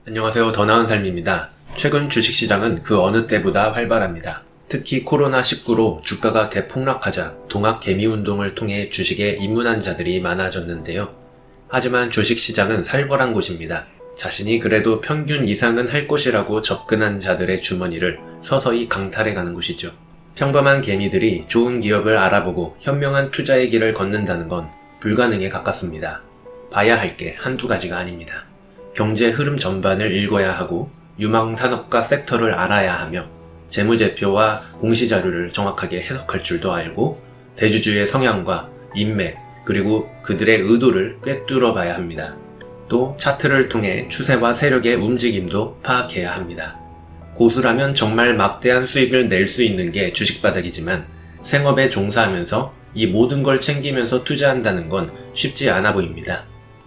안녕하세요. 더 나은 삶입니다. 최근 주식시장은 그 어느 때보다 활발합니다. 특히 코로나19로 주가가 대폭락하자 동학 개미운동을 통해 주식에 입문한 자들이 많아졌는데요. 하지만 주식시장은 살벌한 곳입니다. 자신이 그래도 평균 이상은 할 것이라고 접근한 자들의 주머니를 서서히 강탈해가는 곳이죠. 평범한 개미들이 좋은 기업을 알아보고 현명한 투자의 길을 걷는다는 건 불가능에 가깝습니다. 봐야 할 게 한두 가지가 아닙니다. 경제 흐름 전반을 읽어야 하고 유망산업과 섹터를 알아야 하며 재무제표와 공시자료를 정확하게 해석할 줄도 알고 대주주의 성향과 인맥 그리고 그들의 의도를 꿰뚫어 봐야 합니다. 또 차트를 통해 추세와 세력의 움직임도 파악해야 합니다. 고수라면 정말 막대한 수익을 낼 수 있는 게 주식바닥이지만 생업에 종사하면서 이 모든 걸 챙기면서 투자한다는 건 쉽지 않아 보입니다.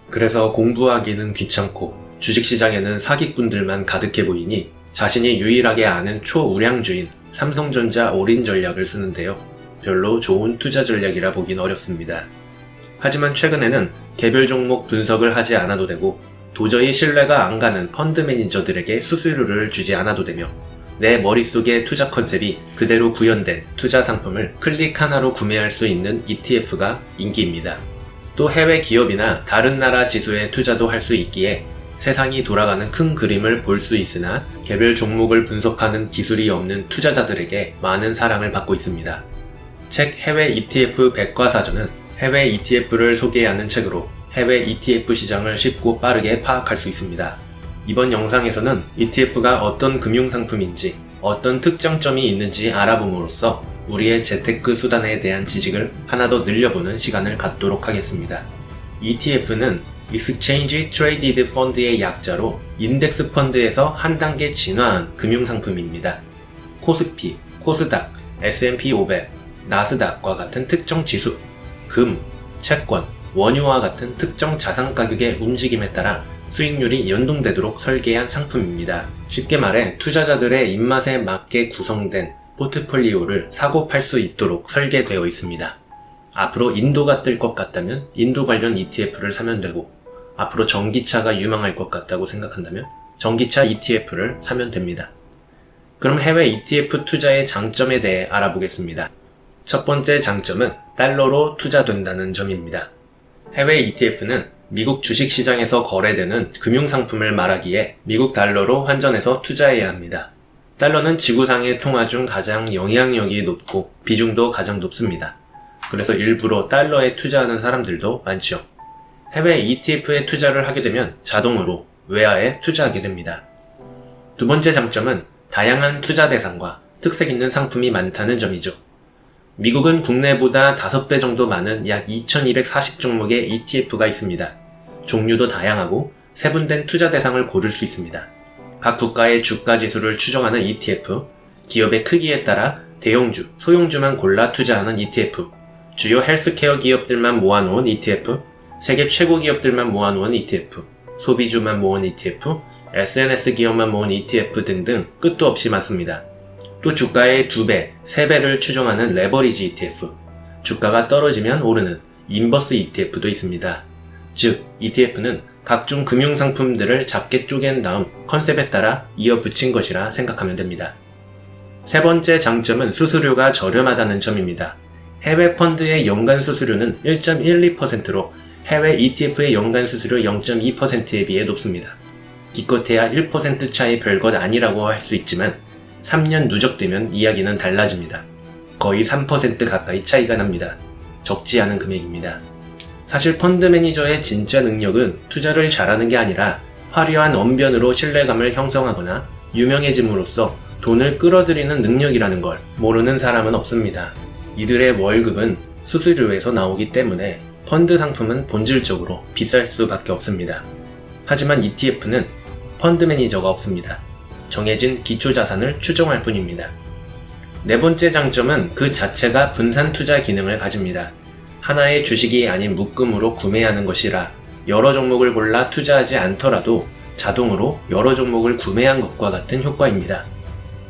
그래서 공부하기는 귀찮고 주식시장에는 사기꾼들만 가득해 보이니 자신이 유일하게 아는 초우량주인 삼성전자 올인 전략을 쓰는데요. 별로 좋은 투자 전략이라 보긴 어렵습니다. 하지만 최근에는 개별 종목 분석을 하지 않아도 되고 도저히 신뢰가 안 가는 펀드 매니저들에게 수수료를 주지 않아도 되며 내 머릿속의 투자 컨셉이 그대로 구현된 투자 상품을 클릭 하나로 구매할 수 있는 ETF가 인기입니다. 또 해외 기업이나 다른 나라 지수에 투자도 할 수 있기에 세상이 돌아가는 큰 그림을 볼 수 있으나 개별 종목을 분석하는 기술이 없는 투자자들에게 많은 사랑을 받고 있습니다. 책 해외 ETF 백과사전은 해외 ETF를 소개하는 책으로 해외 ETF 시장을 쉽고 빠르게 파악할 수 있습니다. 이번 영상에서는 ETF가 어떤 금융상품인지 어떤 특장점이 있는지 알아봄으로써 우리의 재테크 수단에 대한 지식을 하나 더 늘려보는 시간을 갖도록 하겠습니다. ETF는 Exchange Traded Fund의 약자로 인덱스 펀드에서 한 단계 진화한 금융상품입니다. 코스피, 코스닥, S&P 500, 나스닥과 같은 특정 지수, 금, 채권, 원유와 같은 특정 자산 가격의 움직임에 따라 수익률이 연동되도록 설계한 상품입니다. 쉽게 말해 투자자들의 입맛에 맞게 구성된 포트폴리오를 사고 팔 수 있도록 설계되어 있습니다. 앞으로 인도가 뜰 것 같다면 인도 관련 ETF를 사면 되고 앞으로 전기차가 유망할 것 같다고 생각한다면 전기차 ETF를 사면 됩니다. 그럼 해외 ETF 투자의 장점에 대해 알아보겠습니다. 첫 번째 장점은 달러로 투자된다는 점입니다. 해외 ETF는 미국 주식시장에서 거래되는 금융상품을 말하기에 미국 달러로 환전해서 투자해야 합니다. 달러는 지구상의 통화 중 가장 영향력이 높고 비중도 가장 높습니다. 그래서 일부러 달러에 투자하는 사람들도 많죠. 해외 ETF에 투자를 하게 되면 자동으로 외화에 투자하게 됩니다. 두 번째 장점은 다양한 투자 대상과 특색 있는 상품이 많다는 점이죠. 미국은 국내보다 5배 정도 많은 약 2240종목의 ETF가 있습니다. 종류도 다양하고 세분된 투자 대상을 고를 수 있습니다. 각 국가의 주가 지수를 추정하는 ETF, 기업의 크기에 따라 대형주, 소형주만 골라 투자하는 ETF, 주요 헬스케어 기업들만 모아놓은 ETF, 세계 최고 기업들만 모아놓은 ETF, 소비주만 모은 ETF, SNS 기업만 모은 ETF 등등 끝도 없이 많습니다. 또 주가의 2배, 3배를 추정하는 레버리지 ETF, 주가가 떨어지면 오르는 인버스 ETF도 있습니다. 즉, ETF는 각종 금융상품들을 작게 쪼갠 다음 컨셉에 따라 이어 붙인 것이라 생각하면 됩니다. 세 번째 장점은 수수료가 저렴하다는 점입니다. 해외 펀드의 연간 수수료는 1.12%로 해외 ETF의 연간 수수료 0.2%에 비해 높습니다. 기껏해야 1% 차이 별것 아니라고 할 수 있지만 3년 누적되면 이야기는 달라집니다. 거의 3% 가까이 차이가 납니다. 적지 않은 금액입니다. 사실 펀드 매니저의 진짜 능력은 투자를 잘하는 게 아니라 화려한 언변으로 신뢰감을 형성하거나 유명해짐으로써 돈을 끌어들이는 능력이라는 걸 모르는 사람은 없습니다. 이들의 월급은 수수료에서 나오기 때문에 펀드 상품은 본질적으로 비쌀 수밖에 없습니다. 하지만 ETF는 펀드 매니저가 없습니다. 정해진 기초 자산을 추정할 뿐입니다. 네 번째 장점은 그 자체가 분산 투자 기능을 가집니다. 하나의 주식이 아닌 묶음으로 구매하는 것이라 여러 종목을 골라 투자하지 않더라도 자동으로 여러 종목을 구매한 것과 같은 효과입니다.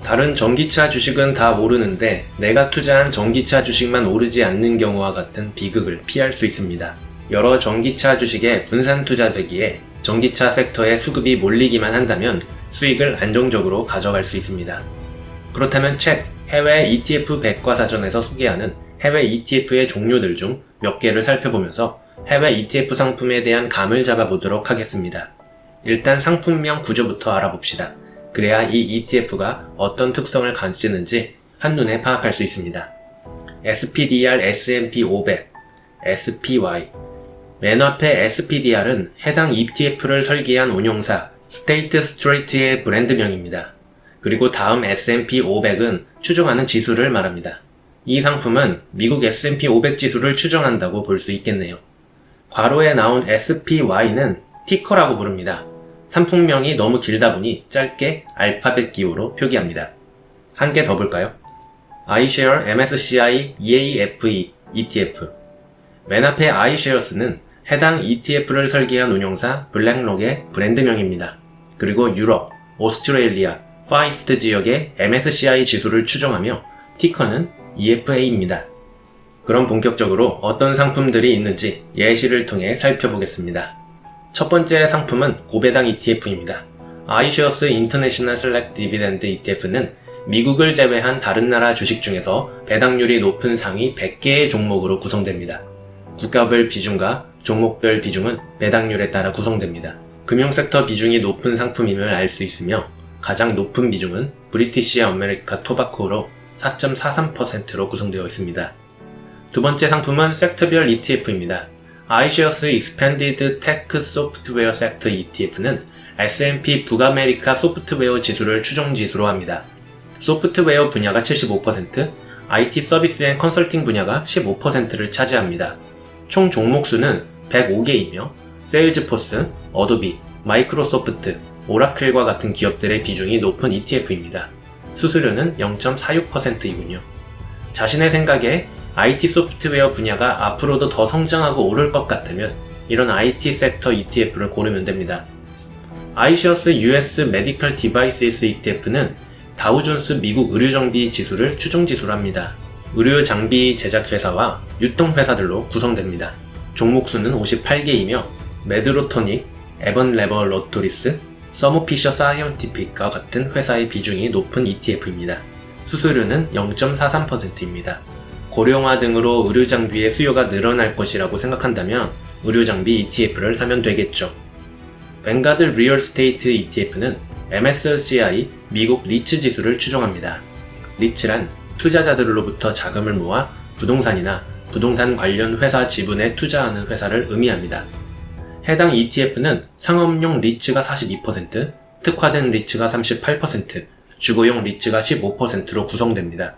다른 전기차 주식은 다 오르는데 내가 투자한 전기차 주식만 오르지 않는 경우와 같은 비극을 피할 수 있습니다. 여러 전기차 주식에 분산 투자되기에 전기차 섹터에 수급이 몰리기만 한다면 수익을 안정적으로 가져갈 수 있습니다. 그렇다면 책 해외 ETF 백과사전에서 소개하는 해외 ETF의 종류들 중 몇 개를 살펴보면서 해외 ETF 상품에 대한 감을 잡아보도록 하겠습니다. 일단 상품명 구조부터 알아봅시다. 그래야 이 ETF가 어떤 특성을 가지는지 한눈에 파악할 수 있습니다. SPDR S&P 500, SPY. 맨 앞에 SPDR은 해당 ETF를 설계한 운용사 스테이트 스트리트의 브랜드명입니다. 그리고 다음 S&P 500은 추정하는 지수를 말합니다. 이 상품은 미국 S&P 500 지수를 추정한다고 볼 수 있겠네요. 괄호에 나온 SPY는 티커라고 부릅니다. 상품명이 너무 길다 보니 짧게 알파벳 기호로 표기합니다. 한 개 더 볼까요? iShare MSCI EAFE ETF. 맨 앞에 iShares는 해당 ETF를 설계한 운용사 블랙록의 브랜드명입니다. 그리고 유럽, 오스트레일리아, 파이스트 지역의 MSCI 지수를 추정하며 티커는 EFA입니다. 그럼 본격적으로 어떤 상품들이 있는지 예시를 통해 살펴보겠습니다. 첫 번째 상품은 고배당 ETF입니다. iShares International Select Dividend ETF는 미국을 제외한 다른 나라 주식 중에서 배당률이 높은 상위 100개의 종목으로 구성됩니다. 국가별 비중과 종목별 비중은 배당률에 따라 구성됩니다. 금융섹터 비중이 높은 상품임을 알 수 있으며 가장 높은 비중은 브리티시 아메리카 토바코로 4.43%로 구성되어 있습니다. 두 번째 상품은 섹터별 ETF입니다. iShares Expanded Tech Software Sector ETF는 S&P 북아메리카 소프트웨어 지수를 추정 지수로 합니다. 소프트웨어 분야가 75%, IT 서비스 앤 컨설팅 분야가 15%를 차지합니다. 총 종목 수는 105개이며 세일즈포스, 어도비, 마이크로소프트, 오라클과 같은 기업들의 비중이 높은 ETF입니다. 수수료는 0.46%이군요. 자신의 생각에 IT 소프트웨어 분야가 앞으로도 더 성장하고 오를 것 같다면 이런 IT 섹터 ETF를 고르면 됩니다. iShares US Medical Devices ETF는 다우존스 미국 의료정비 지수를 추정지수로 합니다. 의료장비 제작회사와 유통회사들로 구성됩니다. 종목수는 58개이며 메드로토닉, 에번레버로토리스, 서모피셔 사이언티픽과 같은 회사의 비중이 높은 ETF입니다. 수수료는 0.43%입니다. 고령화 등으로 의료장비의 수요가 늘어날 것이라고 생각한다면 의료장비 ETF를 사면 되겠죠. 뱅가드 리얼스테이트 ETF는 MSCI 미국 리츠 지수를 추정합니다. 리츠란 투자자들로부터 자금을 모아 부동산이나 부동산 관련 회사 지분에 투자하는 회사를 의미합니다. 해당 ETF는 상업용 리츠가 42%, 특화된 리츠가 38%, 주거용 리츠가 15%로 구성됩니다.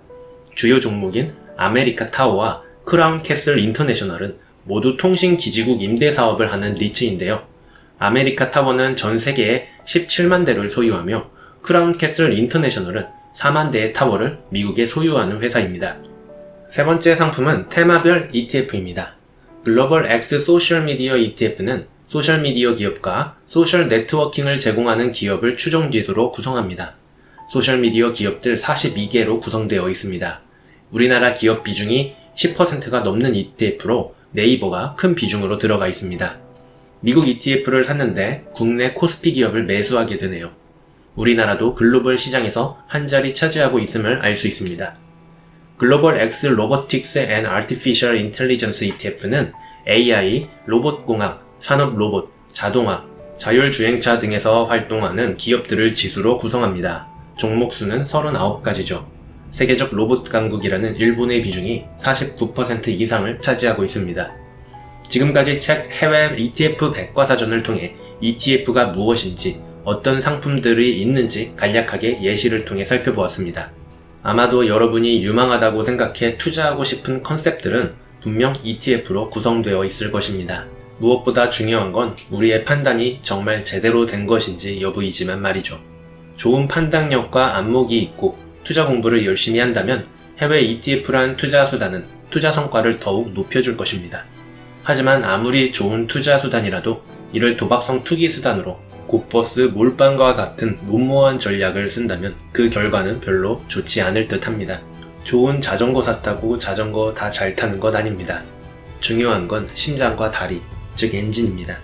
주요 종목인 아메리카 타워와 크라운 캐슬 인터내셔널은 모두 통신기지국 임대사업을 하는 리츠인데요. 아메리카 타워는 전 세계에 17만 대를 소유하며 크라운 캐슬 인터내셔널은 4만 대의 타워를 미국에 소유하는 회사입니다. 세 번째 상품은 테마별 ETF입니다. 글로벌 X 소셜미디어 ETF는 소셜미디어 기업과 소셜 네트워킹을 제공하는 기업을 추정지수로 구성합니다. 소셜미디어 기업들 42개로 구성되어 있습니다. 우리나라 기업 비중이 10%가 넘는 ETF로 네이버가 큰 비중으로 들어가 있습니다. 미국 ETF를 샀는데 국내 코스피 기업을 매수하게 되네요. 우리나라도 글로벌 시장에서 한 자리 차지하고 있음을 알 수 있습니다. 글로벌 X 로보틱스 앤 아티피셜 인텔리전스 ETF는 AI, 로봇공학, 산업로봇, 자동화, 자율주행차 등에서 활동하는 기업들을 지수로 구성합니다. 종목수는 39가지죠. 세계적 로봇 강국이라는 일본의 비중이 49% 이상을 차지하고 있습니다. 지금까지 책 해외 ETF 백과사전을 통해 ETF가 무엇인지 어떤 상품들이 있는지 간략하게 예시를 통해 살펴보았습니다. 아마도 여러분이 유망하다고 생각해 투자하고 싶은 컨셉들은 분명 ETF로 구성되어 있을 것입니다. 무엇보다 중요한 건 우리의 판단이 정말 제대로 된 것인지 여부이지만 말이죠. 좋은 판단력과 안목이 있고 투자 공부를 열심히 한다면 해외 ETF란 투자 수단은 투자 성과를 더욱 높여줄 것입니다. 하지만 아무리 좋은 투자 수단이라도 이를 도박성 투기 수단으로 곧버스 몰빵과 같은 무모한 전략을 쓴다면 그 결과는 별로 좋지 않을 듯 합니다. 좋은 자전거 샀다고 자전거 다 잘 타는 것 아닙니다. 중요한 건 심장과 다리, 즉 엔진입니다.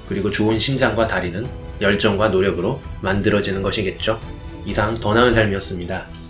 그리고 좋은 심장과 다리는 열정과 노력으로 만들어지는 것이겠죠. 이상 더 나은 삶이었습니다.